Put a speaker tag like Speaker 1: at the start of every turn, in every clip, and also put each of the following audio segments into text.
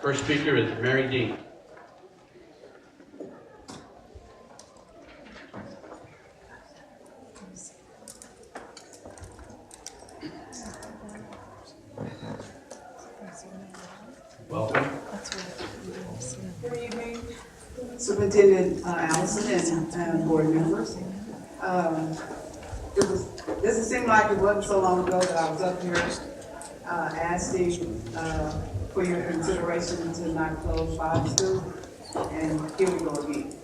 Speaker 1: First speaker is Mary Dean. Welcome.
Speaker 2: Good evening, Superintendent Allison and board members. This seemed like it wasn't so long ago that I was up here asking for your consideration to not close 5 schools, and here we go again.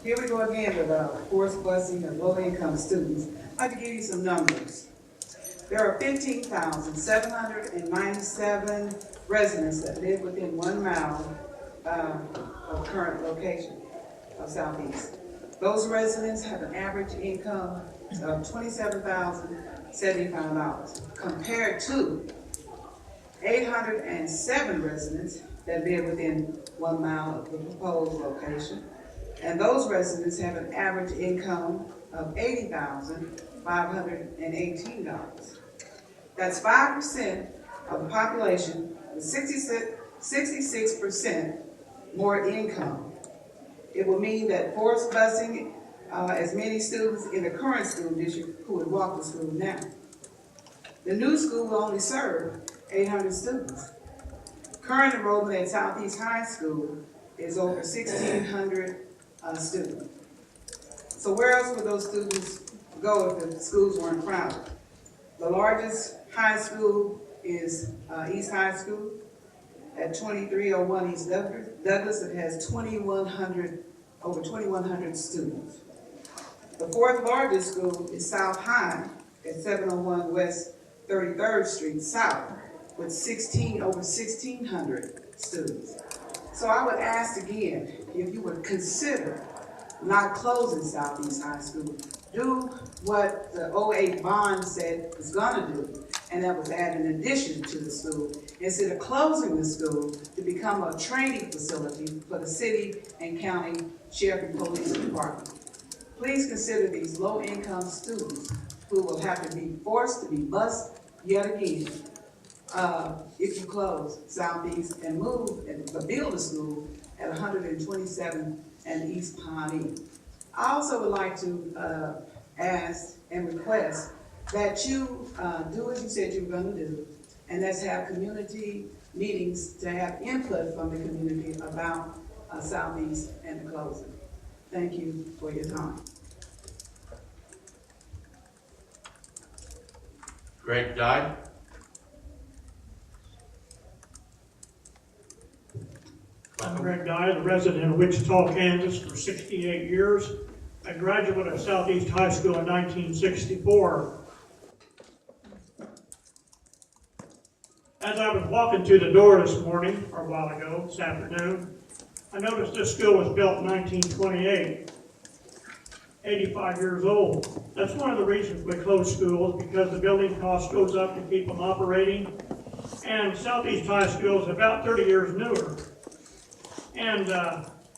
Speaker 2: Here we go again with forced busing of low-income students. I'd like to give you some numbers. There are 15,797 residents that live within 1 mile of current location of Southeast. Those residents have an average income of $27,075 compared to 807 residents that live within 1 mile of the proposed location. And those residents have an average income of $80,518. That's 5% of the population with 66% more income. It will mean that forced busing as many students in the current school district who would walk to school now. The new school will only serve 800 students. Current enrollment at Southeast High School is over 1,600 students. So where else would those students go if the schools weren't crowded? The largest high school is East High School at 2301 East Douglas. It has over 2,100 students. The fourth largest school is South High at 701 West 33rd Street South with over 1,600 students. So I would ask again, if you would consider not closing Southeast High School, do what the 08 bond said it's gonna do, and that was add an addition to the school, instead of closing the school to become a training facility for the city and county sheriff and police department. Please consider these low-income students who will have to be forced to be bused yet again if you close Southeast and build a school at 127 and East Pawnee. I also would like to ask and request that you do what you said you were going to do, and that's have community meetings to have input from the community about Southeast and the closing. Thank you for your time.
Speaker 1: Greg Dye.
Speaker 3: I'm Greg Dye, the resident of Wichita, Kansas for 68 years. I graduated of Southeast High School in 1964. As I was walking through the door this morning, or a while ago, this afternoon, I noticed this school was built in 1928, 85 years old. That's one of the reasons we close schools, because the building cost goes up to keep them operating. And Southeast High School is about 30 years newer. And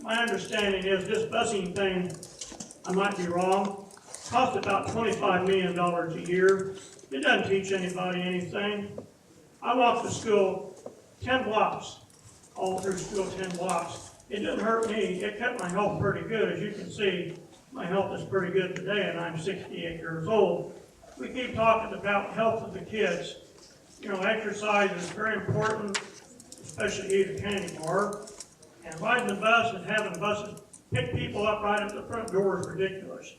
Speaker 3: my understanding is this busing thing, I might be wrong, costs about $25 million a year. It doesn't teach anybody anything. I walked to school 10 blocks, all through school 10 blocks. It didn't hurt me. It kept my health pretty good. As you can see, my health is pretty good today, and I'm 68 years old. We keep talking about health of the kids. You know, exercise is very important, especially eat a candy bar. And riding the bus and having buses pick people up right at the front door is ridiculous.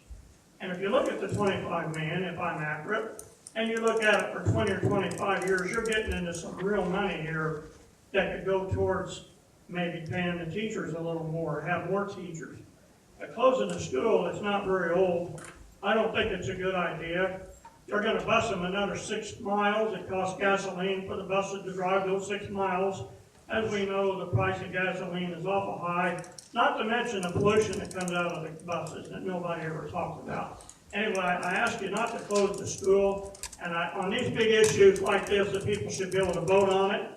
Speaker 3: And if you look at the 25 million, if I'm accurate, and you look at it for 20 or 25 years, you're getting into some real money here that could go towards maybe paying the teachers a little more, have more teachers. But closing a school that's not very old, I don't think it's a good idea. They're going to bus them another 6 miles. It costs gasoline for the buses to drive those 6 miles. As we know, the price of gasoline is awful high, not to mention the pollution that comes out of the buses that nobody ever talks about. Anyway, I ask you not to close the school, and on these big issues like this, the people should be able to vote on it.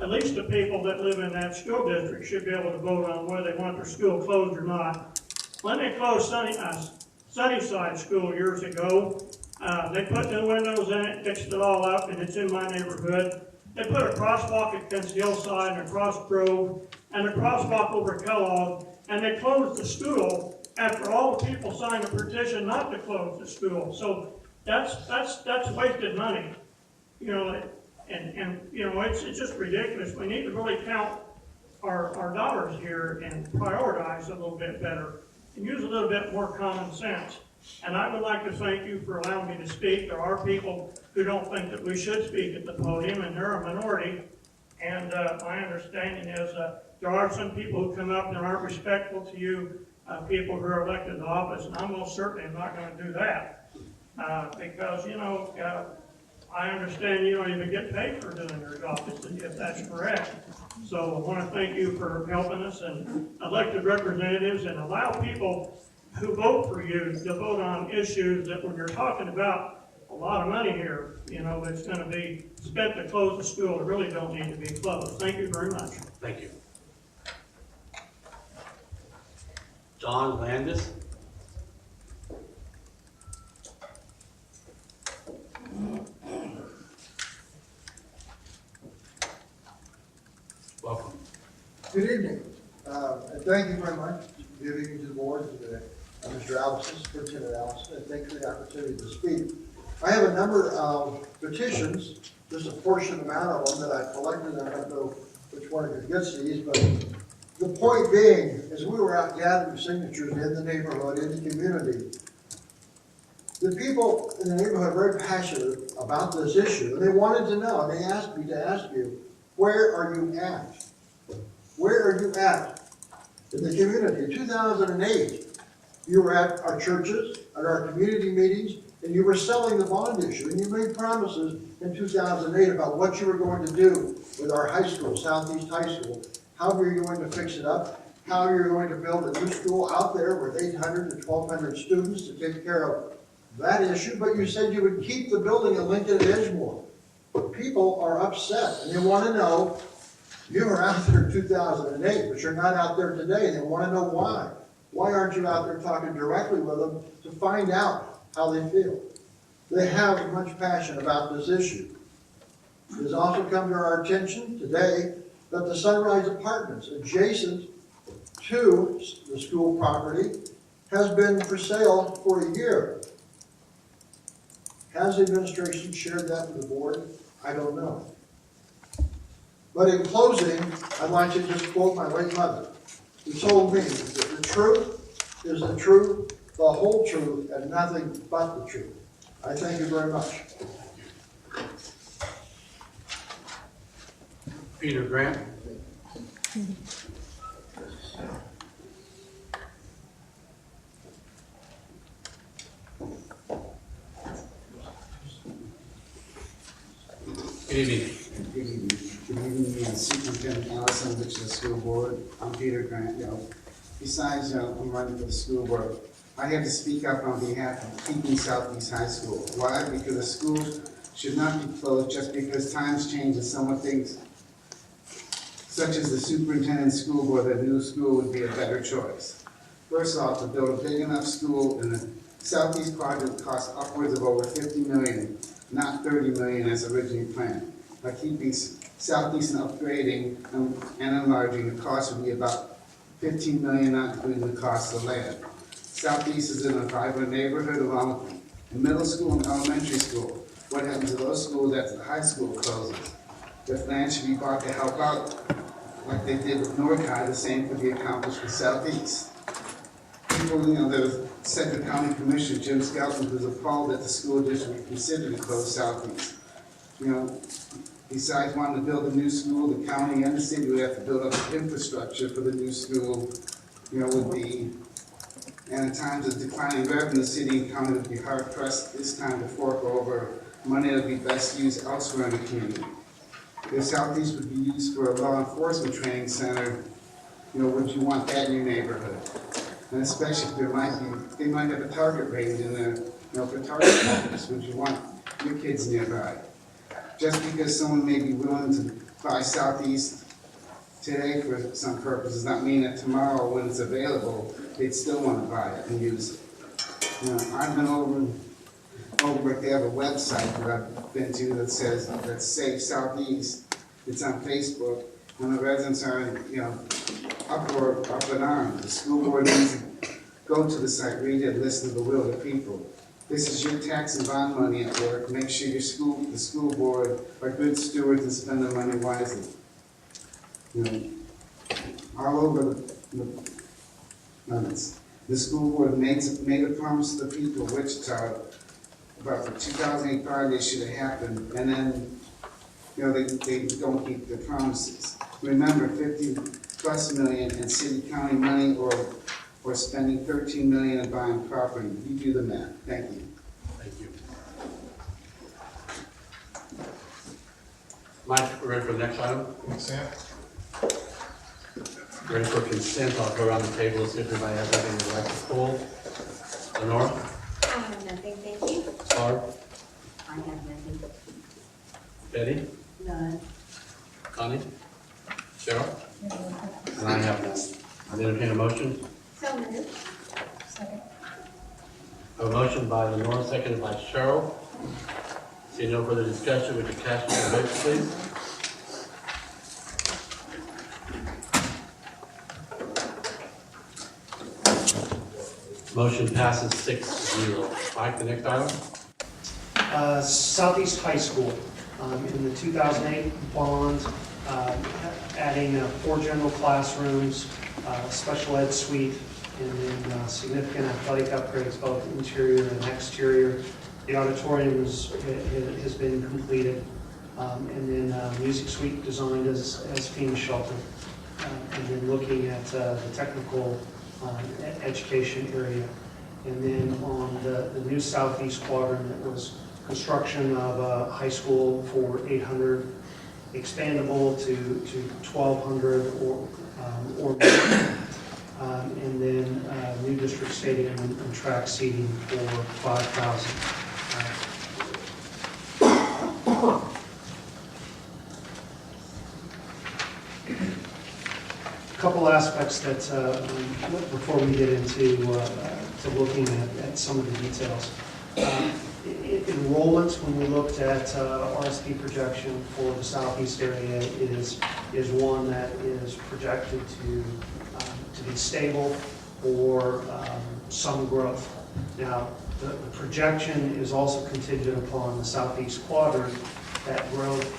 Speaker 3: At least the people that live in that school district should be able to vote on whether they want their school closed or not. When they closed Sunnyside School years ago, they put new windows in it, fixed it all up, and it's in my neighborhood. They put a crosswalk at Fence Hillside and across Grove and a crosswalk over Kellogg, and they closed the school after all the people signed a petition not to close the school. So that's wasted money, you know, and you know, it's just ridiculous. We need to really count our dollars here and prioritize a little bit better and use a little bit more common sense. And I would like to thank you for allowing me to speak. There are people who don't think that we should speak at the podium, and they're a minority. And my understanding is there are some people who come up and aren't respectful to you, people who are elected to office, and I most certainly am not going to do that. Because, you know, I understand you don't even get paid for doing your job, if that's correct. So I want to thank you for helping us and elected representatives, and allow people who vote for you to vote on issues that when you're talking about a lot of money here, you know, that's going to be spent to close the school that really don't need to be closed. Thank you very much.
Speaker 1: Thank you. Don Landis. Welcome.
Speaker 4: Good evening, and thank you very much. Good evening to the board, to Mr. Allison, Superintendent Allison, and thanks for the opportunity to speak. I have a number of petitions, just a portion amount of them that I've collected, and I don't know which one of you gets these, but the point being, is we were out gathering signatures in the neighborhood, in the community. The people in the neighborhood are very passionate about this issue, and they wanted to know, and they asked me to ask you, where are you at? Where are you at in the community? In 2008, you were at our churches, at our community meetings, and you were selling the bond issue, and you made promises in 2008 about what you were going to do with our high school, Southeast High School, how you're going to fix it up, how you're going to build a new school out there with 800 to 1,200 students to take care of that issue, but you said you would keep the building in Lincoln and Edgemoor. People are upset, and they want to know, you were out there in 2008, but you're not out there today. They want to know why. Why aren't you out there talking directly with them to find out how they feel? They have much passion about this issue. It has also come to our attention today that the Sunrise Apartments adjacent to the school property has been for sale for a year. Has the administration shared that with the board? I don't know. But in closing, I'd like to just quote my late mother, who told me that the truth is the truth, the whole truth, and nothing but the truth. I thank you very much.
Speaker 1: Peter Grant. Good evening.
Speaker 5: Good evening. Good evening, Superintendent Allison, which is the school board. I'm Peter Grant. Besides, I'm running for the school board. I have to speak up on behalf of keeping Southeast High School. Why? Because the school should not be closed just because times change and some of things, such as the superintendent school board, that a new school would be a better choice. First off, to build a big enough school in the Southeast project costs upwards of over $50 million, not $30 million as originally planned. By keeping Southeast and upgrading and enlarging, the cost would be about $15 million, not including the cost of land. Southeast is in a vibrant neighborhood along with a middle school and elementary school. What happens to those schools after the high school closes? If land should be bought to help out, like they did with North High, the same could be accomplished with Southeast. People, the Central County Commissioner, Jim Skelton, was appalled that the school district considered to close Southeast. Besides wanting to build a new school, the county and the city would have to build up infrastructure for the new school, would be, and in times of declining revenue, the city and county would be hard pressed this time to fork over money that would be best used elsewhere in the community. If Southeast would be used for a law enforcement training center, would you want that in your neighborhood? And especially if they might have a target range in there, for target practice, would you want your kids nearby? Just because someone may be willing to buy Southeast today for some purpose does not mean that tomorrow when it's available, they'd still want to buy it and use it. I've been over they have a website that I've been to that says, let's save Southeast, It's on Facebook, and the residents are, up in arms. The school board needs to go to the site, read it, listen to the will of the people. This is your tax and bond money at work. Make sure the school board are good stewards and spend their money wisely. All over the limits. The school board made a promise to the people of Wichita about the 2008 project should have happened, and then, they don't keep their promises. Remember, 50+ million in city county money or spending 13 million in buying property. You do the math. Thank you.
Speaker 1: Thank you. Mike, we're ready for the next item?
Speaker 6: Consent.
Speaker 1: Ready for consent? I'll go around the table and see if anybody has anything they'd like to pull. Lenore?
Speaker 7: I have nothing, thank you.
Speaker 1: Barb?
Speaker 7: I have nothing.
Speaker 1: Betty?
Speaker 7: None.
Speaker 1: Connie? Cheryl? And I have none. I'll entertain a motion.
Speaker 7: So moved.
Speaker 1: A motion by Lenore, seconded by Cheryl. See no further discussion, would you cast your votes, please? Motion passes 6-0. Mike, the next item?
Speaker 8: Southeast High School, in the 2008 bond, adding 4 general classrooms, special ed suite, and then significant athletic upgrades, both interior and exterior. The auditorium has been completed, and then music suite designed as FEMA shelter, and then looking at the technical education area. And then on the new southeast quadrant, it was construction of a high school for 800, expandable to 1,200 or more. And then new district stadium and track seating for 5,000. A couple aspects that, before we get into to looking at some of the details. Enrollments, when we looked at RSP projection for the southeast area, is one that is projected to be stable or some growth. Now, the projection is also contingent upon the southeast quadrant. That growth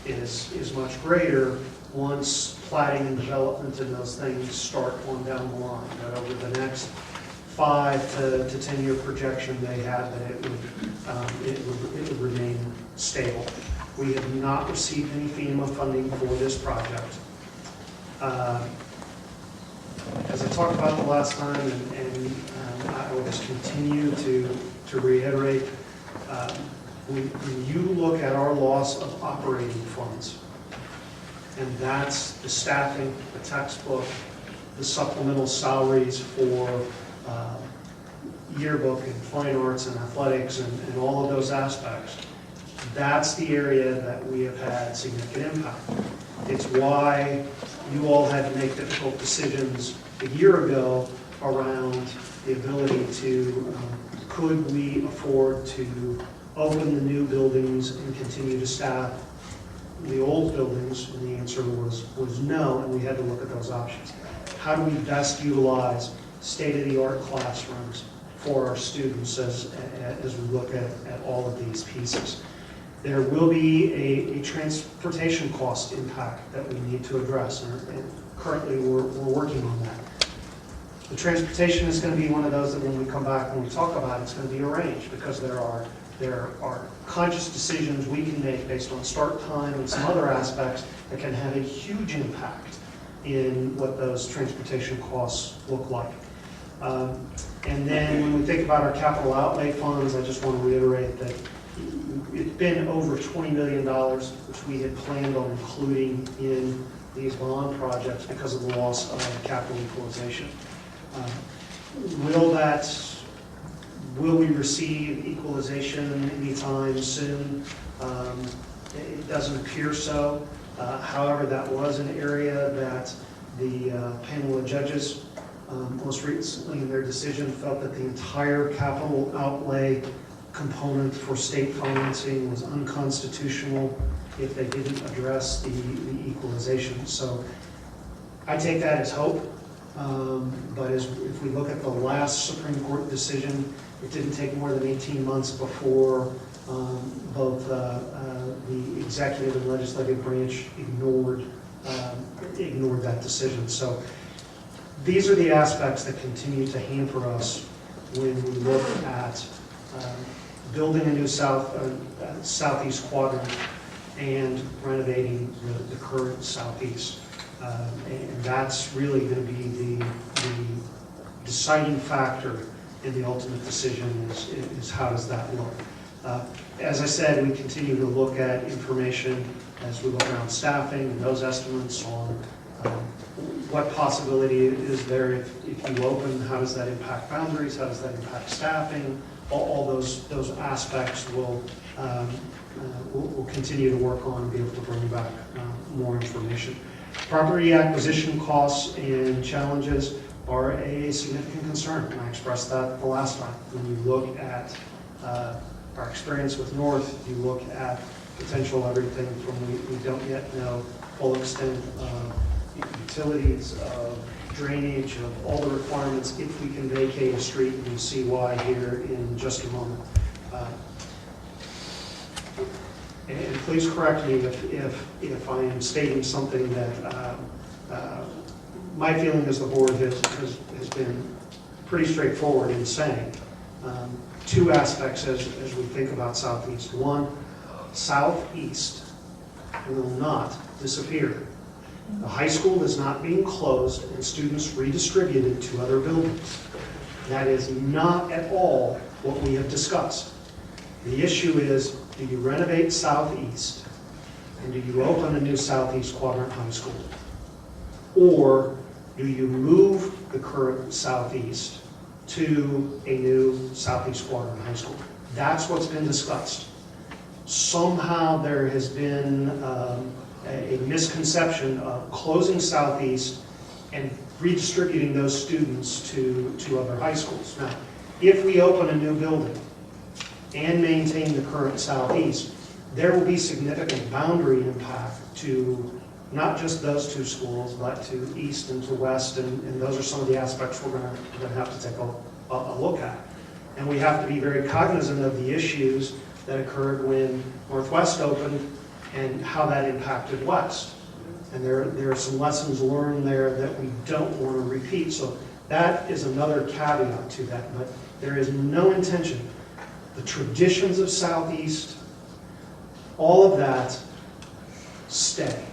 Speaker 8: is much greater once platting and development and those things start on down the line. But over the next 5 to 10 year projection, they had that it would remain stable. We have not received any FEMA funding for this project. As I talked about the last time, and I will just continue to reiterate, when you look at our loss of operating funds, and that's the staffing, the textbook, the supplemental salaries for yearbook and fine arts and athletics and all of those aspects, that's the area that we have had significant impact. It's why you all had to make difficult decisions a year ago around the ability to, could we afford to open the new buildings and continue to staff the old buildings? And the answer was no, and we had to look at those options. How do we best utilize state-of-the-art classrooms for our students as we look at all of these pieces? There will be a transportation cost impact that we need to address, and currently we're working on that. The transportation is going to be one of those that when we come back and we talk about it, it's going to be arranged, because there are conscious decisions we can make based on start time and some other aspects that can have a huge impact in what those transportation costs look like. And then when we think about our capital outlay funds, I just want to reiterate that it's been over $20 million, which we had planned on including in these bond projects because of the loss of capital equalization. Will we receive equalization anytime soon? It doesn't appear so. However, that was an area that the panel of judges most recently in their decision felt that the entire capital outlay component for state financing was unconstitutional if they didn't address the equalization. So I take that as hope, but if we look at the last Supreme Court decision, it didn't take more than 18 months before both the executive and legislative branch ignored that decision. So these are the aspects that continue to hamper us when we look at building a new southeast quadrant and renovating the current southeast. And that's really going to be the deciding factor in the ultimate decision is how does that look. As I said, we continue to look at information as we look around staffing and those estimates on what possibility is there if you open, how does that impact boundaries, how does that impact staffing, all those aspects we'll continue to work on and be able to bring back more information. Property acquisition costs and challenges are a significant concern, and I expressed that the last time. When you look at our experience with North, you look at potential everything from we don't yet know full extent of utilities, of drainage, of all the requirements if we can vacate a street, and you'll see why here in just a moment. And please correct me if I am stating something that my feeling as the board has been pretty straightforward in saying. Two aspects as we think about Southeast. One, Southeast will not disappear. The high school is not being closed and students redistributed to other buildings. That is not at all what we have discussed. The issue is, do you renovate Southeast and do you open a new Southeast Quadrant High School? Or do you move the current Southeast to a new Southeast Quadrant High School? That's what's been discussed. Somehow there has been a misconception of closing Southeast and redistributing those students to other high schools. Now, if we open a new building and maintain the current Southeast, there will be significant boundary impact to not just those two schools, but to east and to west, and those are some of the aspects we're going to have to take a look at. And we have to be very cognizant of the issues that occurred when Northwest opened and how that impacted West. And there are some lessons learned there that we don't want to repeat. So that is another caveat to that, but there is no intention. The traditions of Southeast, all of that stay.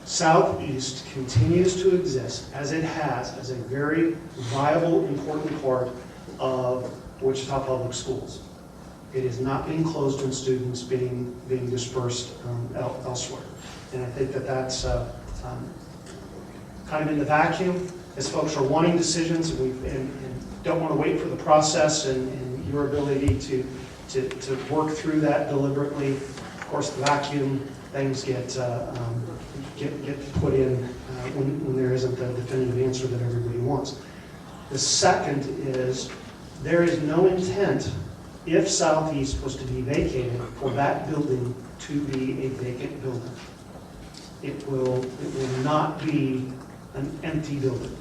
Speaker 8: Southeast continues to exist as it has, as a very viable, important part of Wichita Public Schools. It is not being closed and students being dispersed elsewhere. And I think that's kind of in the vacuum as folks are wanting decisions and don't want to wait for the process and your ability to work through that deliberately. Of course, the vacuum, things get put in when there isn't the definitive answer that everybody wants. The second is there is no intent, if Southeast was to be vacated, for that building to be a vacant building. It will not be an empty building.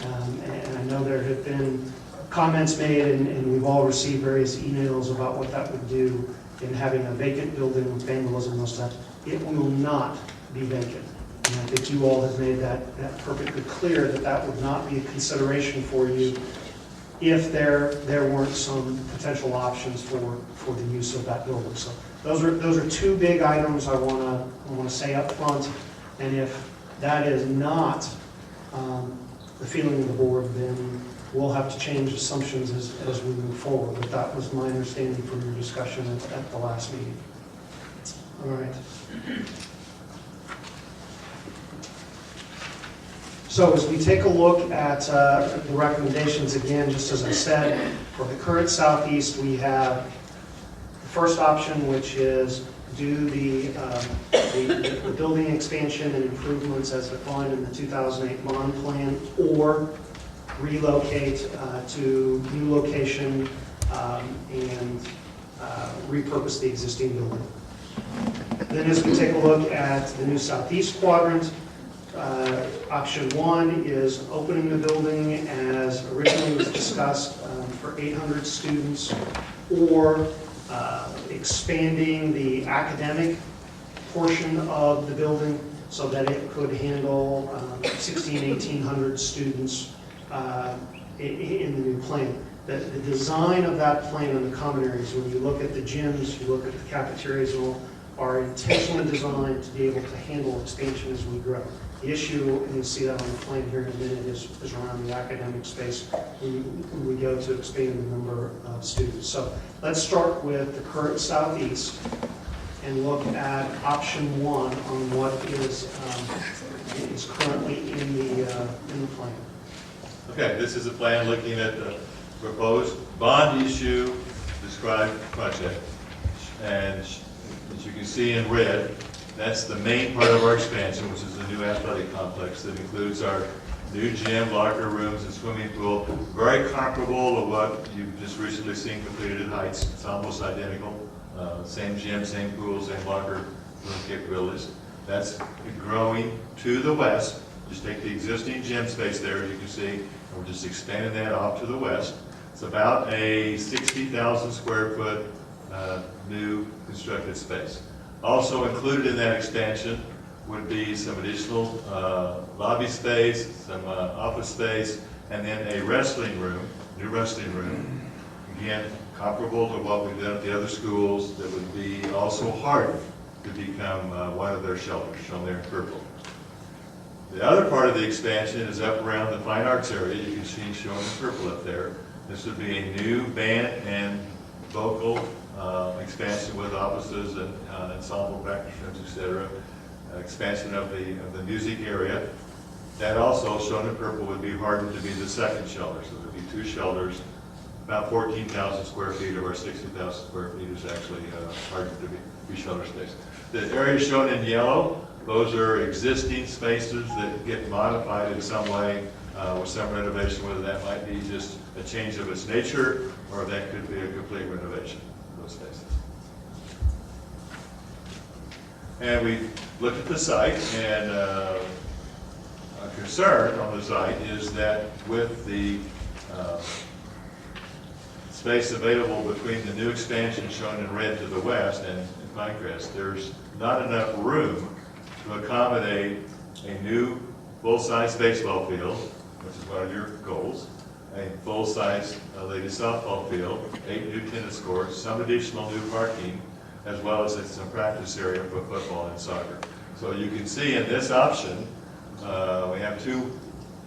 Speaker 8: And I know there have been comments made, and we've all received various emails about what that would do in having a vacant building with vandalism and those types. It will not be vacant. And I think you all have made that perfectly clear that that would not be a consideration for you if there weren't some potential options for the use of that building. So those are two big items I want to say up front. And if that is not the feeling of the board, then we'll have to change assumptions as we move forward. But that was my understanding from your discussion at the last meeting. All right. So as we take a look at the recommendations, again, just as I said, for the current Southeast, we have the first option, which is do the building expansion and improvements as defined in the 2008 bond plan, or relocate to new location and repurpose the existing building. Then as we take a look at the new southeast quadrant, option 1 is opening the building as originally was discussed for 800 students, or expanding the academic portion of the building so that it could handle 1,800 students in the new plan. The design of that plan in the common areas, when you look at the gyms, you look at the cafeterias, and all, are intentionally designed to be able to handle expansion as we grow. The issue, and you'll see that on the plan here in a minute, is around the academic space when we go to expand the number of students. So let's start with the current southeast and look at option 1 on what is currently in the plan.
Speaker 6: Okay, this is a plan looking at the proposed bond issue described project. And as you can see in red, that's the main part of our expansion, which is the new athletic complex that includes our new gym, locker rooms, and swimming pool. Very comparable to what you've just recently seen completed at Heights. It's almost identical. Same gym, same pool, same locker room capabilities. That's growing to the west. Just take the existing gym space there, as you can see, and we're just expanding that off to the west. It's about a 60,000 square foot new constructed space. Also included in that expansion would be some additional lobby space, some office space, and then a wrestling room, new wrestling room. Again, comparable to what we've done at the other schools, that would be also hard to become one of their shelters, shown there in purple. The other part of the expansion is up around the fine arts area. You can see shown in purple up there. This would be a new band and vocal expansion with offices and ensemble practice rooms, etc. Expansion of the music area. That also, shown in purple, would be hardened to be the second shelter. So there would be 2 shelters. About 14,000 square feet of our 60,000 square feet is actually hardened to be shelter space. The areas shown in yellow, those are existing spaces that get modified in some way with some renovation, whether that might be just a change of its nature or that could be a complete renovation of those spaces. And we looked at the site, and a concern on the site is that with the space available between the new expansion shown in red to the west and Pinecrest, there's not enough room to accommodate a new full-size baseball field, which is one of your goals, a full-size ladies softball field, 8 new tennis courts, some additional new parking, as well as some practice area for football and soccer. So you can see in this option, we have 2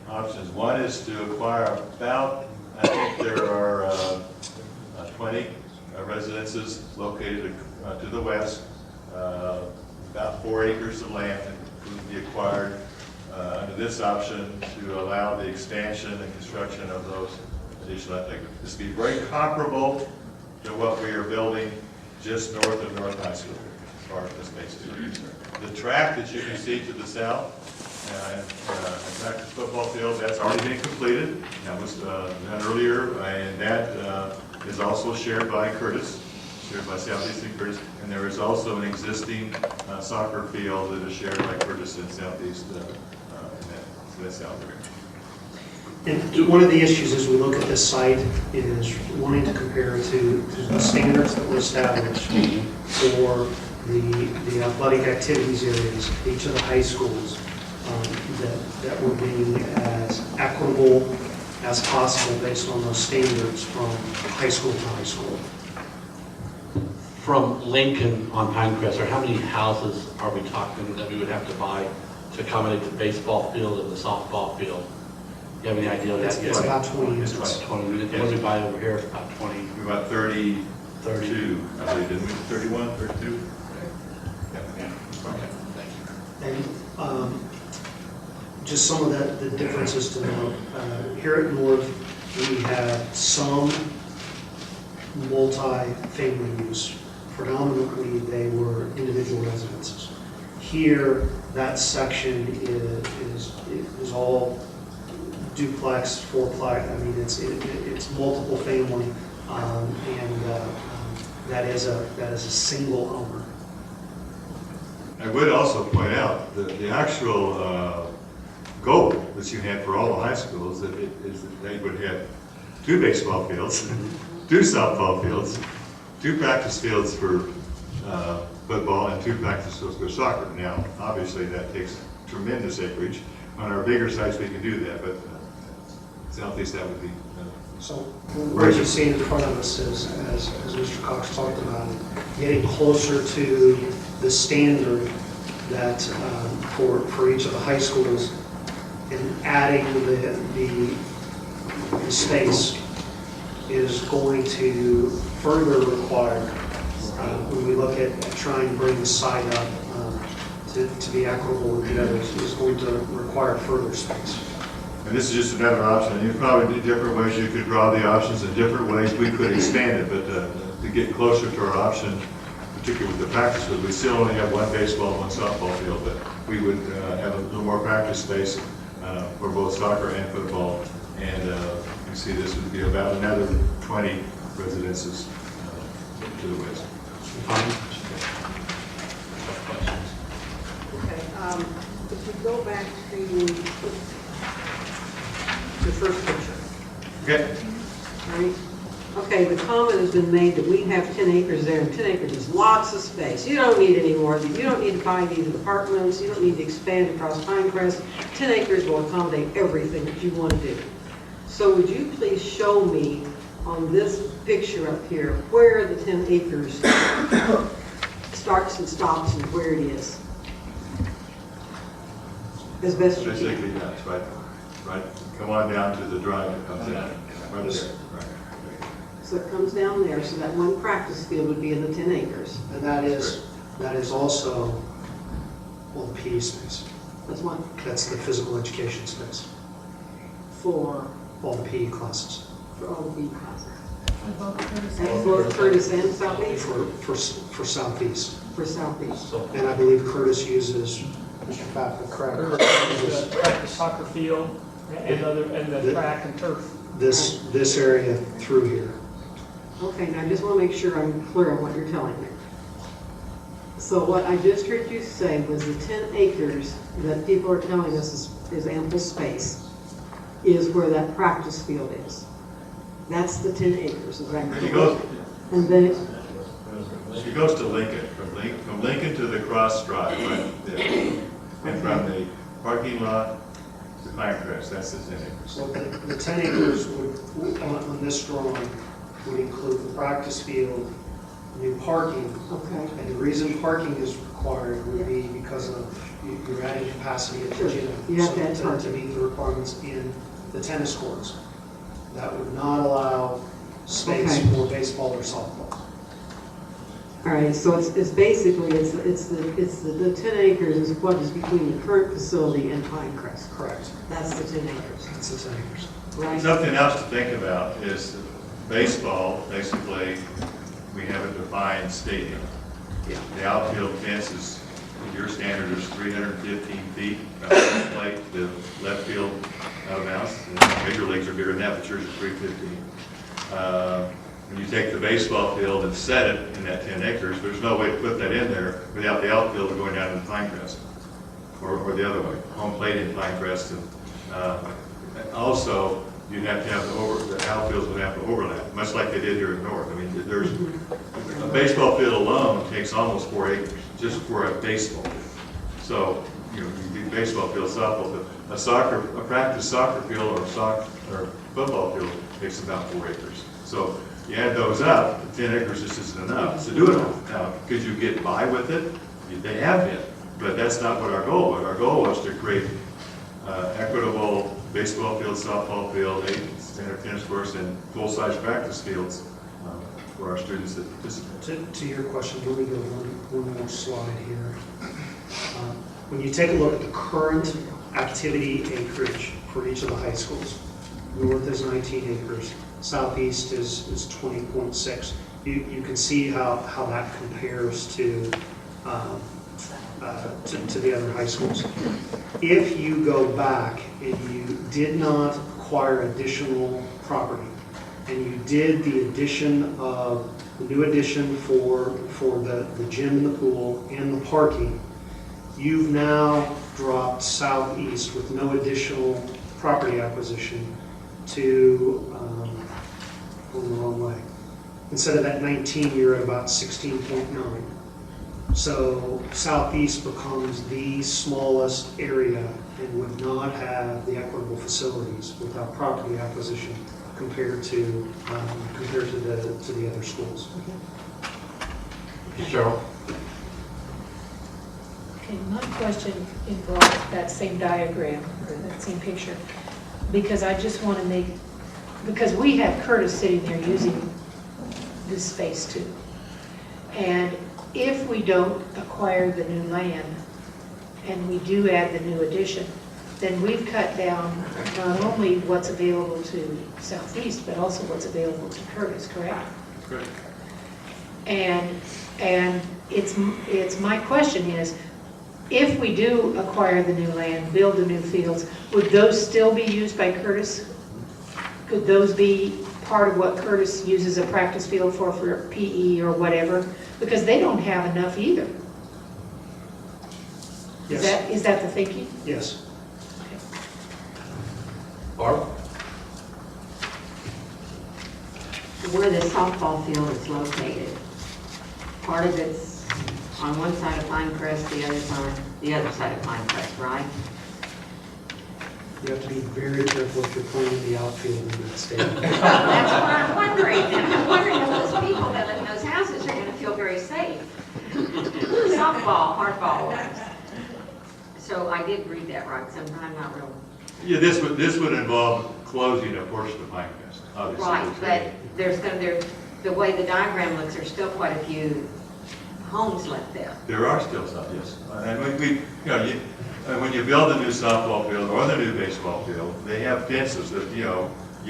Speaker 6: options. One is to acquire about, I think there are 20 residences located to the west, about 4 acres of land that would be acquired under this option to allow the expansion and construction of those additional activities. This would be very comparable to what we are building just north of North High School, as far as the space is concerned. The track that you can see to the south, practice football field, that's already been completed. That was done earlier, and that is also shared by Curtis, shared by Southeast and Curtis, and there is also an existing soccer field that is shared by Curtis and Southeast in that south area.
Speaker 8: And one of the issues as we look at this site is wanting to compare to the standards that were established for the athletic activities areas, each of the high schools, that were being as equitable as possible based on those standards from high school to high school.
Speaker 1: From Lincoln on Pinecrest, or how many houses are we talking that we would have to buy to accommodate the baseball field and the softball field? Do you have any idea of that?
Speaker 8: It's about 20
Speaker 1: It's
Speaker 8: units.
Speaker 1: about 20 units. What did we buy over here? It's about 20.
Speaker 6: We're about 32, I believe, didn't we? 31, 32?
Speaker 1: Yeah. Okay, thank you.
Speaker 8: And just some of the differences to note. Here at North, we have some multi-family use. Predominantly, they were individual residences. Here, that section is all duplex, fourplex. I mean, it's multiple family That is a single owner.
Speaker 6: I would also point out that the actual goal that you had for all the high schools is that they would have 2 baseball fields, 2 softball fields, 2 practice fields for football, and 2 practice fields for soccer. Now, obviously, that takes tremendous acreage. On our bigger sites, we can do that, but southeast, that would be.
Speaker 8: So what you see in front of us is, as Mr. Cox talked about, getting closer to the standard that for each of the high schools, and adding the space is going to further require, when we look at trying to bring the site up to be equitable with the others, is going to require further space.
Speaker 6: And this is just another option. You probably did different ways you could draw the options, and different ways we could expand it, but to get closer to our option, particularly with the practice field, we still only have 1 baseball, 1 softball field, but we would have a little more practice space for both soccer and football. And you see this would be about another 20 residences to the west.
Speaker 9: Okay, if we go back to the first picture,
Speaker 6: Okay.
Speaker 9: right? Okay, the comment has been made that we have 10 acres there, and 10 acres is lots of space. You don't need any more. You don't need to buy these apartments. You don't need to expand across Pinecrest. 10 acres will accommodate everything that you want to do. So would you please show me on this picture up here where the 10 acres starts and stops and where it is? As best you
Speaker 6: Basically,
Speaker 9: can.
Speaker 6: yeah, it's right. Come on down to the drive that comes in. Right there. Right.
Speaker 9: So it comes down there, so that 1 practice field would be in the 10 acres.
Speaker 8: And that is also all the PE space.
Speaker 9: That's one
Speaker 8: That's the physical education space,
Speaker 9: for
Speaker 8: all the PE classes.
Speaker 9: all the classes. And both Curtis and Southeast?
Speaker 8: For Southeast.
Speaker 9: For Southeast.
Speaker 8: And I believe Curtis uses, Mr. Pfeffer, correct?
Speaker 10: The practice soccer field and the track and turf.
Speaker 8: This area through here.
Speaker 9: Okay, now I just want to make sure I'm clear on what you're telling me. So what I just heard you say was the 10 acres that people are telling us is ample space is where that practice field is. That's the 10 acres, is that
Speaker 6: She
Speaker 9: correct?
Speaker 6: goes,
Speaker 9: And then,
Speaker 6: she goes to Lincoln, from Lincoln to the cross drive, right there. And from the parking lot to Pinecrest, that's the 10 acres.
Speaker 8: So the 10 acres would, on this drawing, would include the practice field, new parking.
Speaker 9: okay,
Speaker 8: And the reason parking is required would be because of you're adding capacity at the
Speaker 9: Sure.
Speaker 8: gym.
Speaker 9: You have to add
Speaker 8: So
Speaker 9: parking.
Speaker 8: to meet the requirements in the tennis courts. That would not allow space
Speaker 9: Okay.
Speaker 8: for baseball or softball.
Speaker 9: all right, so it's basically, the 10 acres is what is between the current facility and Pinecrest.
Speaker 8: Correct.
Speaker 9: That's the 10 acres,
Speaker 8: That's the 10 acres.
Speaker 9: right?
Speaker 6: Something else to think about is baseball, basically, we have a defined stadium.
Speaker 8: Yeah.
Speaker 6: The outfield fence is, your standard is 315 feet, from the plate to left field out of bounds. And major leagues are bigger than that, but yours is 315. When you take the baseball field and set it in that 10 acres, there's no way to put that in there without the outfield going down to Pinecrest, or the other way, home plate in Pinecrest. And also, you'd have to have the outfields would have to overlap, much like they did here in North. I mean, there's, a baseball field alone takes almost 4 acres, just for a baseball field. So, you do baseball field, softball field. A practice soccer field or football field takes about 4 acres. So you add those up, 10 acres just isn't enough to do it all. Now, could you get by with it? They have been, but that's not what our goal was. Our goal was to create equitable baseball field, softball field, 8 tennis courts, and full-size practice fields for our students that participate.
Speaker 8: To your question, let me go one more slide here. When you take a look at the current activity acreage for each of the high schools, North is 19 acres, Southeast is 20.6. You can see how that compares to the other high schools. If you go back and you did not acquire additional property, and you did the addition of, the new addition for the gym and the pool and the parking, you've now dropped southeast with no additional property acquisition to, going the wrong way. Instead of that 19, you're at about 16.9. So southeast becomes the smallest area and would not have the equitable facilities without property acquisition compared to the other schools.
Speaker 1: Cheryl?
Speaker 11: Okay, my question involves that same diagram, or that same picture, because I just want to make, because we have Curtis sitting there using this space too. And if we don't acquire the new land, and we do add the new addition, then we've cut down not only what's available to Southeast, but also what's available to Curtis, correct?
Speaker 6: Correct.
Speaker 11: And it's my question is, if we do acquire the new land, build the new fields, would those still be used by Curtis? Could those be part of what Curtis uses a practice field for PE or whatever? Because they don't have enough either.
Speaker 8: Yes.
Speaker 11: Is that the thinking?
Speaker 8: Yes.
Speaker 1: Barb?
Speaker 9: Where the softball field is located, part of it's on one side of Pinecrest, the other side of Pinecrest, right?
Speaker 8: You have to be very careful if you're playing the outfield in that stadium.
Speaker 9: That's what I'm wondering. I'm wondering if those people that live in those houses are going to feel very safe. Softball, hardball. So I did read that right, so I'm not real.
Speaker 6: Yeah, this would involve closing a portion of Pinecrest, obviously.
Speaker 9: Right, but the way the diagram looks, there's still quite a few homes left there.
Speaker 6: There are still some, yes. And when you build a new softball field or the new baseball field, they have fences that, you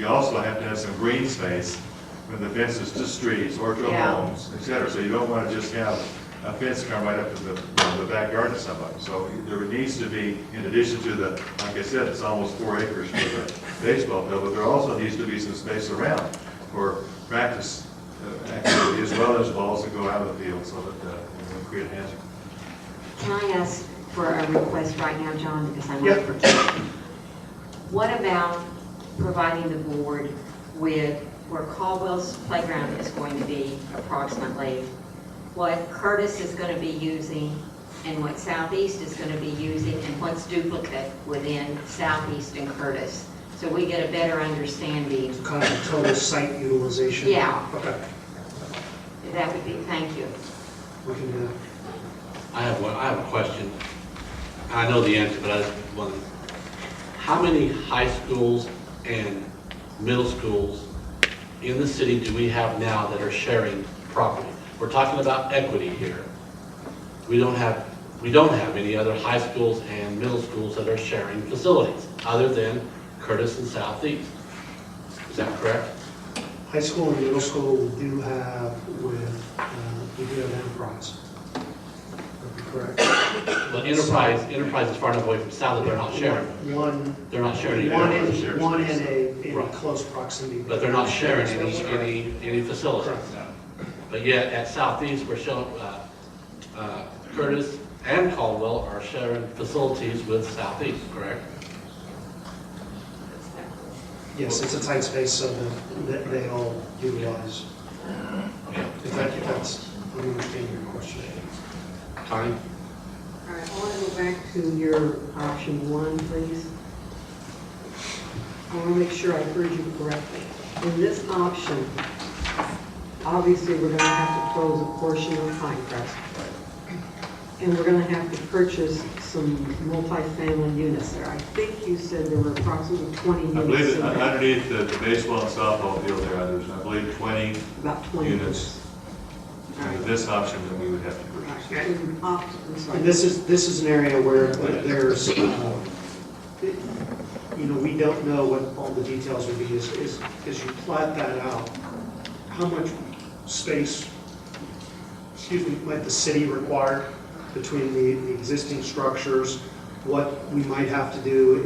Speaker 6: also have to have some green space when the fences to streets or to homes, et cetera. So you don't want to just have a fence come right up to the backyard of somebody. So there needs to be, in addition to like I said, it's almost 4 acres for the baseball field, but there also needs to be some space around for practice activity as well as balls that go out of the field so that we don't create a hazard.
Speaker 9: Can I ask for a request right now, John, because I
Speaker 8: Yep.
Speaker 9: want to forget? What about providing the board with where Caldwell's playground is going to be approximately, what Curtis is going to be using, and what Southeast is going to be using, and what's duplicate within Southeast and Curtis, so we get a better understanding?
Speaker 8: Kind of a total site utilization.
Speaker 9: Yeah.
Speaker 8: Okay,
Speaker 9: That would be, thank you.
Speaker 8: we can do that.
Speaker 1: I have a question. I know the answer, but I just want to, how many high schools and middle schools in the city do we have now that are sharing property? We're talking about equity here. We don't have any other high schools and middle schools that are sharing facilities other than Curtis and Southeast. Is that correct?
Speaker 8: High school and middle school we do have Enterprise. That'd be correct.
Speaker 1: But Enterprise is far enough away from South that they're not sharing. They're not sharing any.
Speaker 8: One in a
Speaker 1: Right.
Speaker 8: close proximity.
Speaker 1: But they're not sharing any facilities.
Speaker 8: Correct.
Speaker 1: But yet at Southeast, we're showing, Curtis and Caldwell are sharing facilities with Southeast, correct?
Speaker 8: Yes, it's a tight space so that they all utilize. If that's, I understand your question.
Speaker 1: Connie?
Speaker 9: All right, I want to go back to your option 1, please. I want to make sure I heard you correctly. In this option, obviously, we're going to have to close a portion of Pinecrest. And we're going to have to purchase some multifamily units there. I think you said there were approximately 20 units.
Speaker 6: I believe
Speaker 9: in
Speaker 6: that
Speaker 9: there.
Speaker 6: underneath the baseball and softball field there, there's, I believe, 20
Speaker 9: About 20
Speaker 6: units. Under this option that we would have to purchase.
Speaker 9: I'm sorry.
Speaker 8: And this is an area where there's, we don't know what all the details would be. As you plat that out, how much space, might the city require between the existing structures, what we might have to do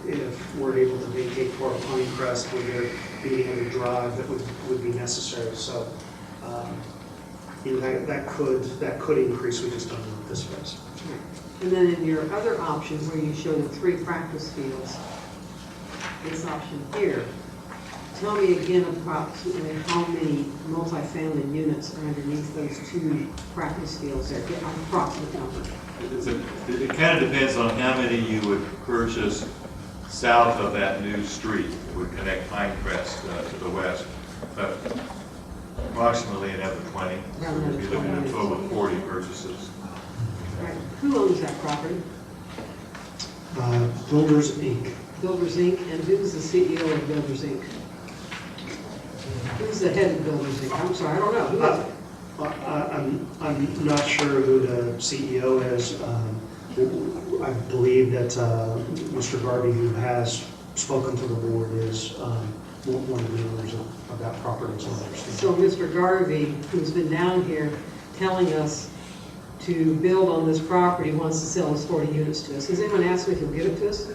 Speaker 8: if we're able to vacate for Pinecrest, where there being able to drive that would be necessary. So, that could increase, we just don't know at this phase.
Speaker 9: And then in your other option where you show the 3 practice fields, this option here, tell me again approximately how many multifamily units are underneath those 2 practice fields there, get an approximate number.
Speaker 6: It kind of depends on how many you would purchase south of that new street that would connect Pinecrest to the west. But approximately another 20. So we'd be looking at a total of 40 purchases.
Speaker 9: Right. Who owns that property?
Speaker 8: Builders Inc.
Speaker 9: Builders Inc. And who's the CEO of Builders Inc.? Who's the head of Builders Inc.? I'm sorry, I don't know. Who is it?
Speaker 8: I'm not sure who the CEO is. I believe that Mr. Garvey, who has spoken to the board, is one of the owners of that property, as I understand.
Speaker 9: So Mr. Garvey, who's been down here telling us to build on this property, wants to sell his 40 units to us. Has anyone asked me if he'll give it to us?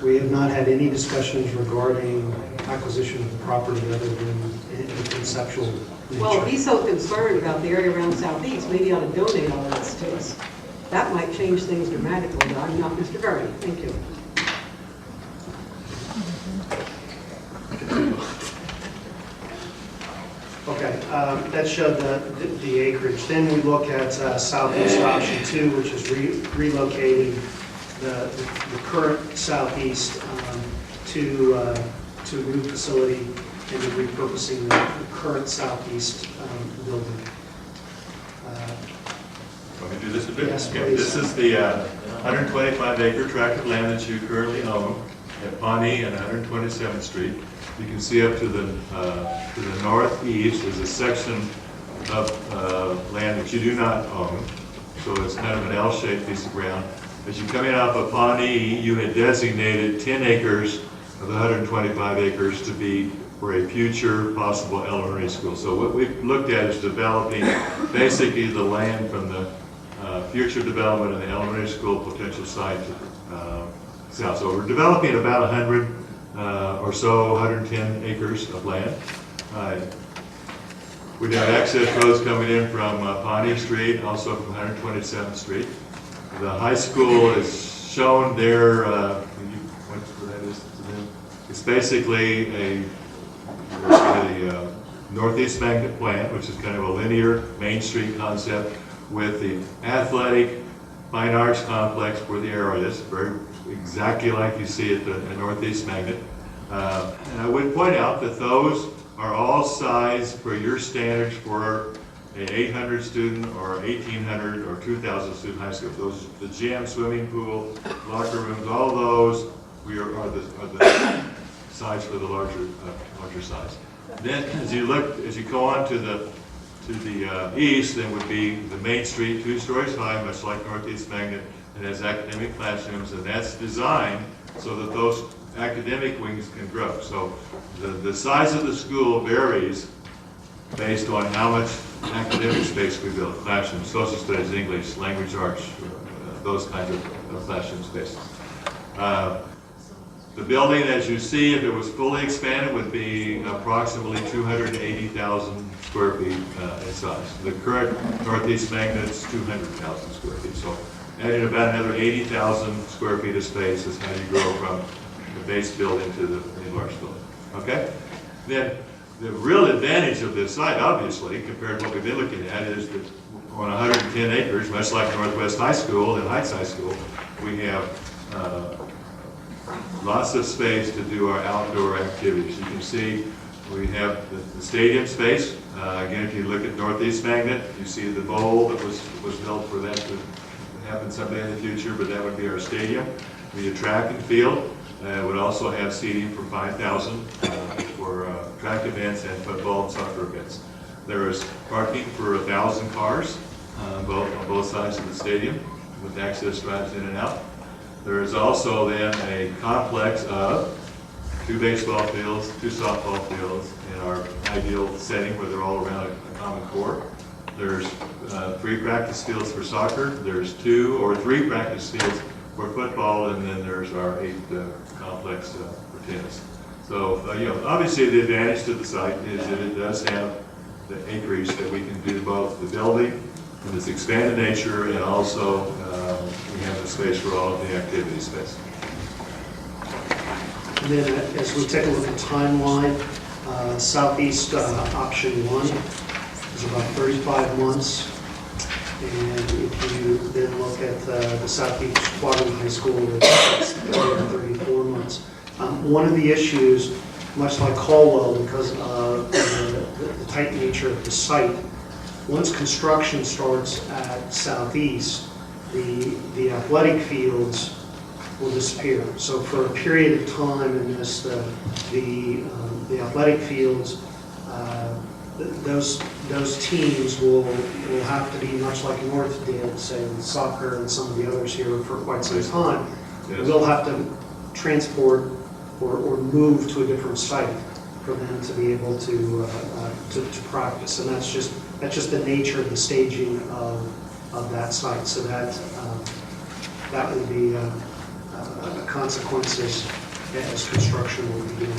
Speaker 8: We have not had any discussions regarding acquisition of the property other than in conceptual nature.
Speaker 9: Well, if he's so concerned about the area around Southeast, maybe he ought to donate all of this to us. That might change things dramatically, but I'm not Mr. Garvey. Thank you.
Speaker 8: Okay, that showed the acreage. Then we look at southeast option 2, which is relocating the current southeast to a new facility and then repurposing the current southeast building.
Speaker 6: Want me to do this a bit?
Speaker 8: Yes,
Speaker 6: Okay,
Speaker 8: please.
Speaker 6: this is the 125-acre tract of land that you currently own at Pawnee and 127th Street. You can see up to the northeast is a section of land that you do not own. So it's kind of an L-shaped piece of ground. As you come in off of Pawnee, you had designated 10 acres of the 125 acres to be for a future possible elementary school. So what we've looked at is developing basically the land from the future development of the elementary school potential site to south. So we're developing about 100 or so, 110 acres of land. We have access roads coming in from Pawnee Street, also from 127th Street. The high school is shown there. It's basically a Northeast Magnet plant, which is kind of a linear Main Street concept with the athletic fine arts complex where the arrow is, very exactly like you see at the Northeast Magnet. And I would point out that those are all sized for your standards for an 800 student or 1,800 or 2,000 student high school. Those, the gym, swimming pool, locker rooms, all those are the size for the larger size. Then, as you go on to the east, then would be the Main Street, 2 stories high, much like Northeast Magnet, and has academic classrooms, and that's designed so that those academic wings can grow. So the size of the school varies based on how much academic space we build, classrooms, social studies, English, language arts, those kinds of classroom spaces. The building, as you see, if it was fully expanded, would be approximately 280,000 square feet in size. The current Northeast Magnet is 200,000 square feet. So adding about another 80,000 square feet of space is how you grow from the base building to the large building. Okay? Then the real advantage of this site, obviously, compared to what we've been looking at, is that on 110 acres, much like Northwest High School and Heights High School, we have lots of space to do our outdoor activities. You can see we have the stadium space. Again, if you look at Northeast Magnet, you see the bowl that was built for that to happen someday in the future, but that would be our stadium. We have track and field. Would also have seating for 5,000 for track events and football and soccer events. There is parking for 1,000 cars on both sides of the stadium with access drives in and out. There is also then a complex of 2 baseball fields, 2 softball fields in our ideal setting where they're all around a common core. There's 3 practice fields for soccer. There's 2 or 3 practice fields for football, and then there's our 8 complex for tennis. So, obviously the advantage to the site is that it does have the acreage that we can do both the building in its expanded nature, and also we have the space for all of the activity space.
Speaker 8: And then as we take a look at timeline, southeast option 1 is about 35 months. And if you then look at the southeast Quadrant High School, it's 34 months. One of the issues, much like Caldwell, because of the tight nature of the site, once construction starts at southeast, the athletic fields will disappear. So for a period of time in this, the athletic fields, those teams will have to be much like North did, say with soccer and some of the others here for quite some time.
Speaker 6: Yes.
Speaker 8: We'll have to transport or move to a different site for them to be able to practice, and that's just the nature of the staging of that site. So that would be consequences as construction will begin.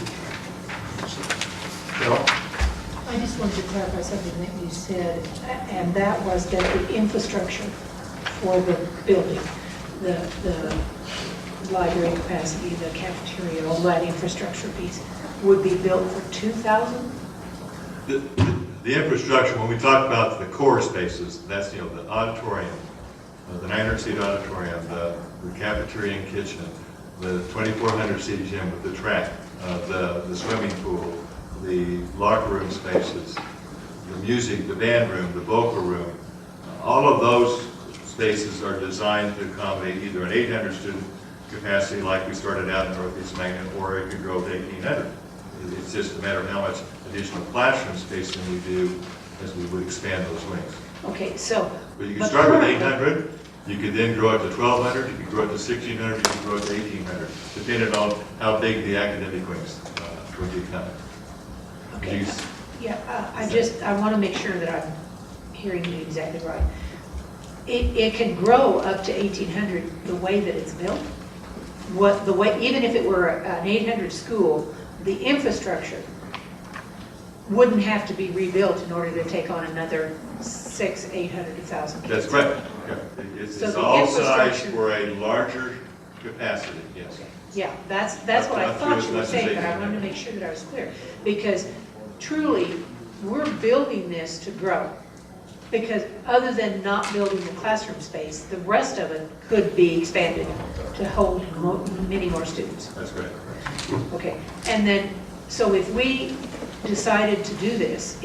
Speaker 6: Bill?
Speaker 11: I just wanted to clarify something that you said, and that was that the infrastructure for the building, the library capacity, the cafeteria, all that infrastructure piece, would be built for 2,000?
Speaker 6: The infrastructure, when we talk about the core spaces, that's, the auditorium, the 900-seat auditorium, the cafeteria and kitchen, the 2,400-seat gym with the track, the swimming pool, the locker room spaces, the music, the band room, the vocal room, all of those spaces are designed to accommodate either an 800-student capacity like we started out in Northeast Magnet, or it could grow to 1,800. It's just a matter of how much additional classroom spacing we do as we would expand those wings.
Speaker 11: Okay, so.
Speaker 6: But you can start with 800, you could then grow it to 1,200, you could grow it to 1,600, you can grow it to 1,800, depending on how big the academic wings would become.
Speaker 11: Okay, yeah, I want to make sure that I'm hearing you exactly right. It can grow up to 1,800 the way that it's built. Even if it were an 800 school, the infrastructure wouldn't have to be rebuilt in order to take on another 600, 800, 1,000 kids.
Speaker 6: That's correct. Yeah. It's
Speaker 11: So the
Speaker 6: all sized
Speaker 11: infrastructure-
Speaker 6: for a larger capacity, yes.
Speaker 11: Yeah, that's what I
Speaker 6: Up to
Speaker 11: thought
Speaker 6: as
Speaker 11: you were
Speaker 6: much as
Speaker 11: saying,
Speaker 6: they
Speaker 11: but I
Speaker 6: can.
Speaker 11: wanted to make sure that I was clear. Because truly, we're building this to grow. Because other than not building the classroom space, the rest of it could be expanded to hold many more students.
Speaker 6: That's correct.
Speaker 11: Okay, and then, so if we decided to do this,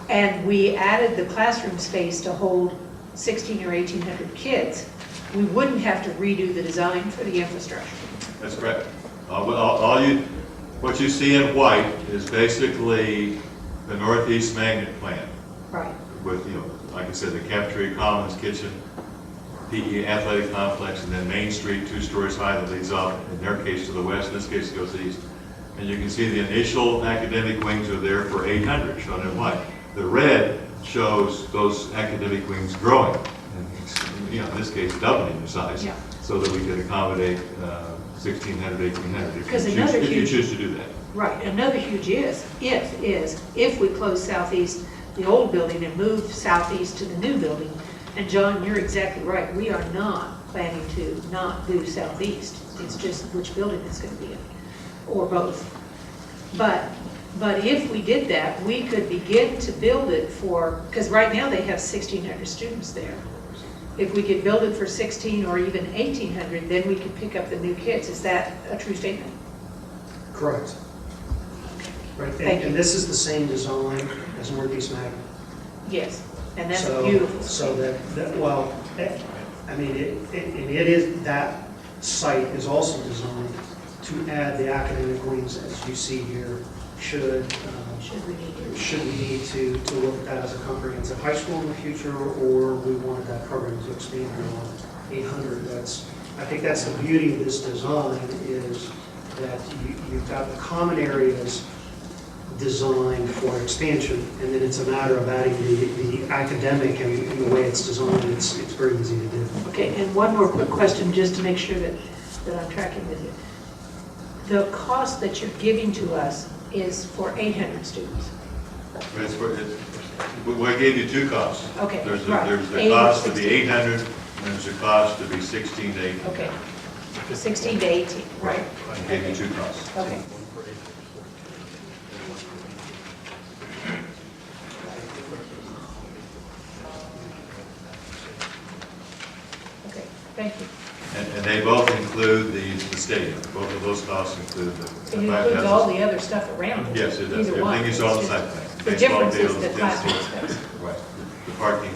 Speaker 11: and we added the classroom space to hold 1,600 or 1,800 kids, we wouldn't have to redo the design for the infrastructure.
Speaker 6: That's correct. What you see in white is basically the Northeast Magnet plan.
Speaker 11: Right.
Speaker 6: With, like I said, the cafeteria, commons, kitchen, PE athletic complex, and then Main Street, 2 stories high, that leads off, in their case, to the west, in this case, it goes east. And you can see the initial academic wings are there for 800, shown in white. The red shows those academic wings growing, and, in this case, doubling in size,
Speaker 11: Yeah.
Speaker 6: so that we could accommodate 1,600, 1,800,
Speaker 11: Because
Speaker 6: if
Speaker 11: another
Speaker 6: you
Speaker 11: huge-
Speaker 6: choose to do that.
Speaker 11: Right, another huge if we close southeast, the old building, and move southeast to the new building. And John, you're exactly right, we are not planning to not do southeast. It's just which building it's going to be in, or both. But if we did that, we could begin to build it for, because right now they have 1,600 students there. If we could build it for 1,600 or even 1,800, then we could pick up the new kids. Is that a true statement?
Speaker 8: Correct. Right,
Speaker 11: Thank you.
Speaker 8: and this is the same design as Northeast Magnet.
Speaker 11: Yes, and that's
Speaker 8: So-
Speaker 11: beautiful.
Speaker 8: So it is, that site is also designed to add the academic wings, as you see here, should we need to look at that as a comprehensive high school in the future, or we wanted that program to expand beyond 800. I think that's the beauty of this design, is that you've got the common areas designed for expansion, and then it's a matter of adding the academic, and the way it's designed, it's very easy to do.
Speaker 11: Okay, and one more quick question, just to make sure that I'm tracking with you. the cost that you're giving to us is for 800 students.
Speaker 6: We gave you two costs.
Speaker 11: Okay,
Speaker 6: There's
Speaker 11: right.
Speaker 6: the
Speaker 11: 80
Speaker 6: cost to
Speaker 11: or
Speaker 6: be
Speaker 11: 16.
Speaker 6: 800, and there's a cost to be 16 to 18.
Speaker 11: Okay. 16 to 18, right?
Speaker 6: I gave you two costs.
Speaker 11: Okay. Okay, thank you.
Speaker 6: And they both include the stadium. Both of those costs include the
Speaker 11: It includes all the other stuff around it.
Speaker 6: Yes, it does.
Speaker 11: Either one.
Speaker 6: Everything you saw on the
Speaker 11: It's
Speaker 6: site
Speaker 11: just-
Speaker 6: plan.
Speaker 11: The
Speaker 6: Baseball
Speaker 11: difference is
Speaker 6: fields,
Speaker 11: the
Speaker 6: tennis
Speaker 11: classroom
Speaker 6: courts.
Speaker 11: space.
Speaker 6: Right, the parking,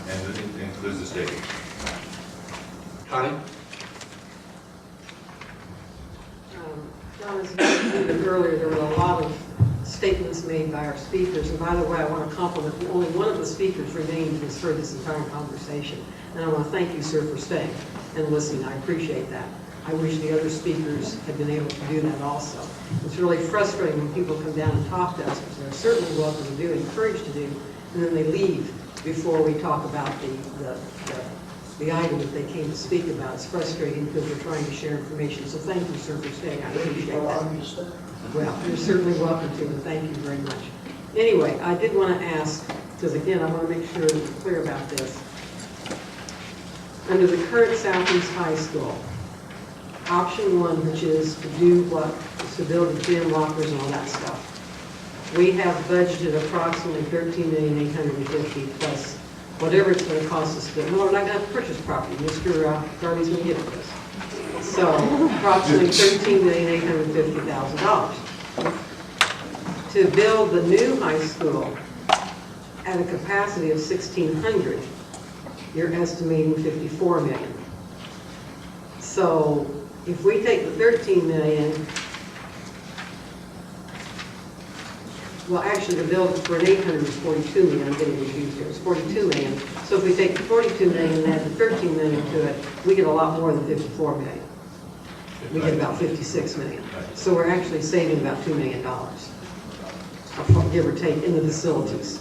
Speaker 6: and it includes the stadium.
Speaker 1: Connie?
Speaker 9: John, as mentioned earlier, there were a lot of statements made by our speakers, and by the way, I want to compliment, only one of the speakers remained has heard this entire conversation, and I want to thank you, sir, for staying and listening. I appreciate that. I wish the other speakers had been able to do that also. It's really frustrating when people come down and talk to us, which they're certainly welcome to do, encouraged to do, and then they leave before we talk about the item that they came to speak about. It's frustrating because we're trying to share information. So thank you, sir, for staying. I appreciate that. Well, you're certainly welcome to, and thank you very much. Anyway, I did want to ask, because again, I want to make sure that we're clear about this. Under the current Southeast High School, option one, which is to do what, is to build the gym, lockers, and all that stuff. We have budgeted approximately $13,850,000 plus whatever it's going to cost us to, no, we're not going to purchase property. Mr. Garvey's going to give it to us. So approximately $13,850,000. To build the new high school at a capacity of 1,600, you're estimating $54 million. So if we take the 13 million, well, actually, the bill for an 800 is 42 million, I'm getting confused here, it's 42 million. So if we take the 42 million and add the 13 million to it, we get a lot more than 54 million. We get about 56 million. So we're actually saving about $2 million, give or take, in the facilities.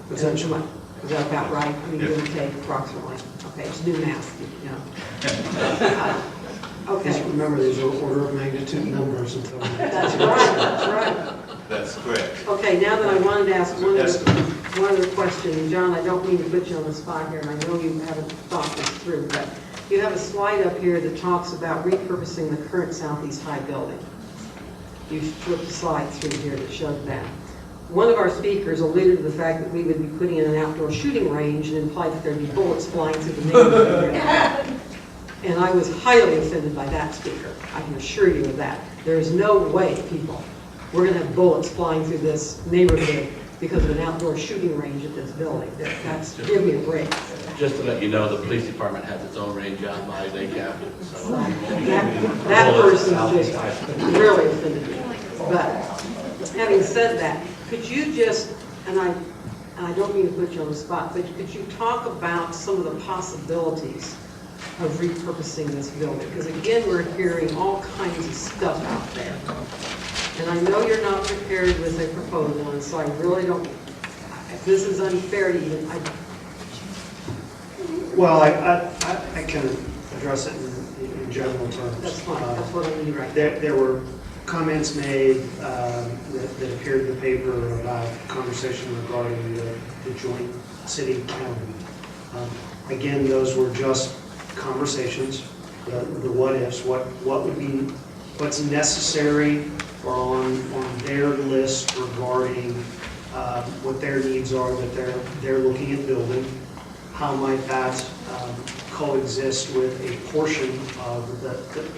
Speaker 9: Potentially. Is that about right? I mean, give or take approximately. Okay, it's new math, you know.
Speaker 8: Just
Speaker 9: Okay,
Speaker 8: remember, these are order of magnitude numbers until.
Speaker 9: that's right, that's right.
Speaker 6: That's correct.
Speaker 9: Okay, now that I wanted to ask one other question, and John, I don't mean to put you on the spot here, and I know you haven't thought this through, but you have a slide up here that talks about repurposing the current Southeast High building. You flipped the slide through here that showed that. One of our speakers alluded to the fact that we would be putting in an outdoor shooting range and implied that there'd be bullets flying through the neighborhood. And I was highly offended by that speaker. I can assure you of that. There is no way, people, we're going to have bullets flying through this neighborhood because of an outdoor shooting range at this building. That's, give me a break.
Speaker 1: Just to let you know, the police department has its own range out by Lake Captain, so.
Speaker 9: That person just really offended me. But having said that, could you just, and I don't mean to put you on the spot, but could you talk about some of the possibilities of repurposing this building? Because again, we're hearing all kinds of stuff out there. And I know you're not prepared with a proposal, and so I really don't, if this is unfair to even,
Speaker 8: Well, I can address it in general terms.
Speaker 9: that's fine, that's what I need right now.
Speaker 8: There were comments made that appeared in the paper about conversation regarding the joint city-county. Again, those were just conversations, the what-ifs, what would be, what's necessary or on their list regarding what their needs are that they're looking at building. How might that coexist with a portion of the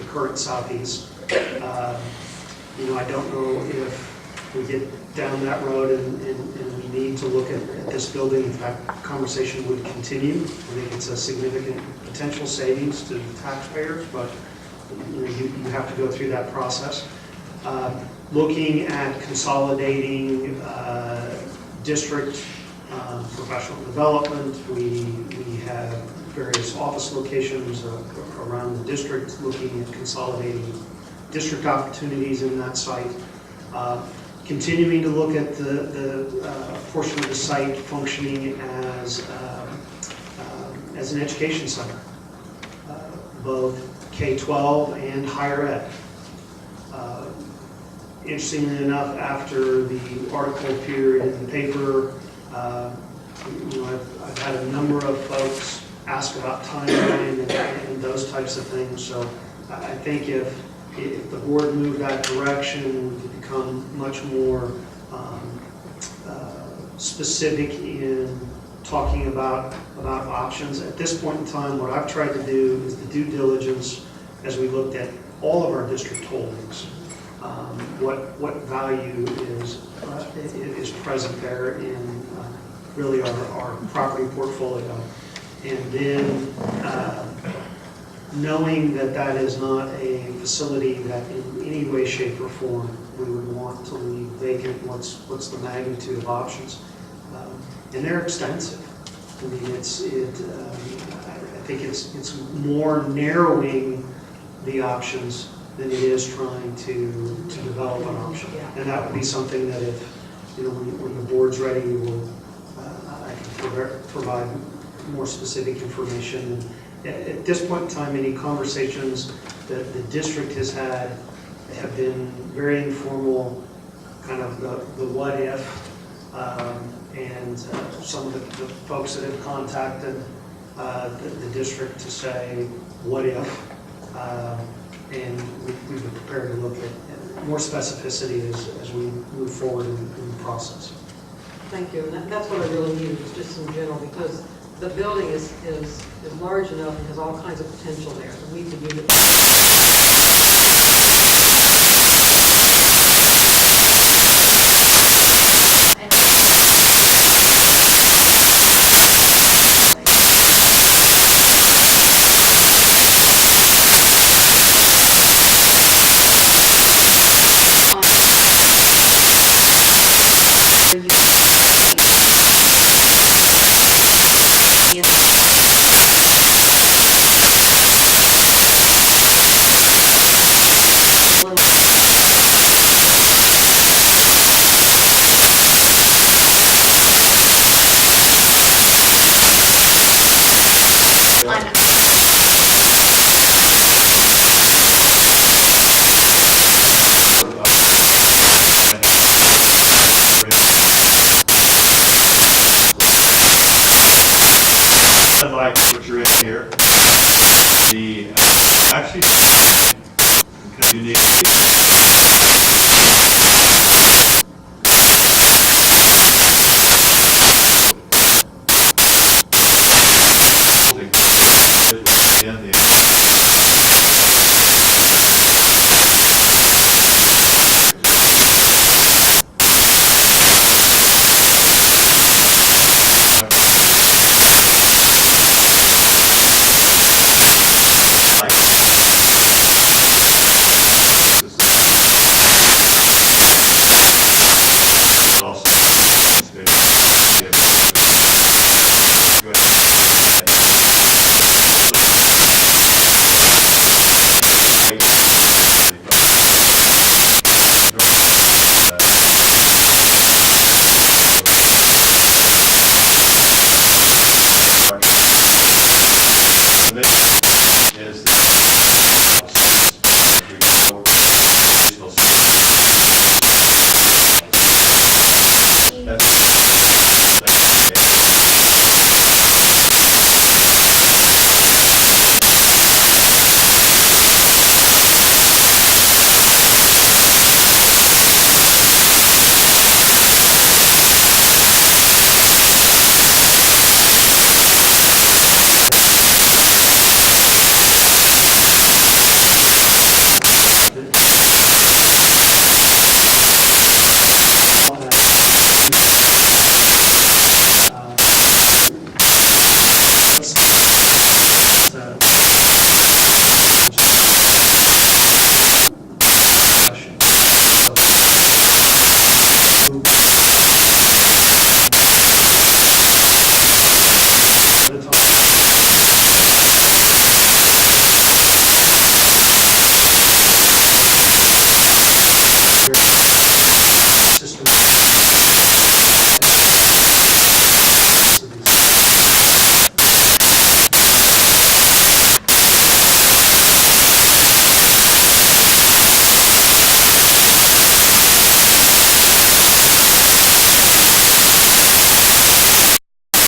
Speaker 8: current Southeast? I don't know if we get down that road and we need to look at this building. In fact, conversation would continue. I think it's a significant potential savings to the taxpayers, but you have to go through that process. Looking at consolidating district professional development, we have various office locations around the district, looking at consolidating district opportunities in that site. Continuing to look at the portion of the site functioning as an education center, both K-12 and higher ed. Interestingly enough, after the article appeared in the paper, I've had a number of folks ask about timeline and those types of things. So I think if the board moved that direction, we could become much more specific in talking about options. At this point in time, what I've tried to do is the due diligence as we looked at all of our district holdings. What value is present there in really our property portfolio. And then knowing that that is not a facility that in any way, shape, or form we would want to leave vacant, what's the magnitude of options. And they're extensive. I mean, I think it's more narrowing the options than it is trying to develop an option. And that would be something that if, when the board's ready, I can provide more specific information. And at this point in time, any conversations that the district has had have been very informal, kind of the what if, and some of the folks that have contacted the district to say, what if? And we've been prepared to look at more specificity as we move forward in the process.
Speaker 9: Thank you, and that's what I really needed, was just in general, because the building is large enough and has all kinds of potential there. We need to use it.
Speaker 6: Like what you're in here, the actually unique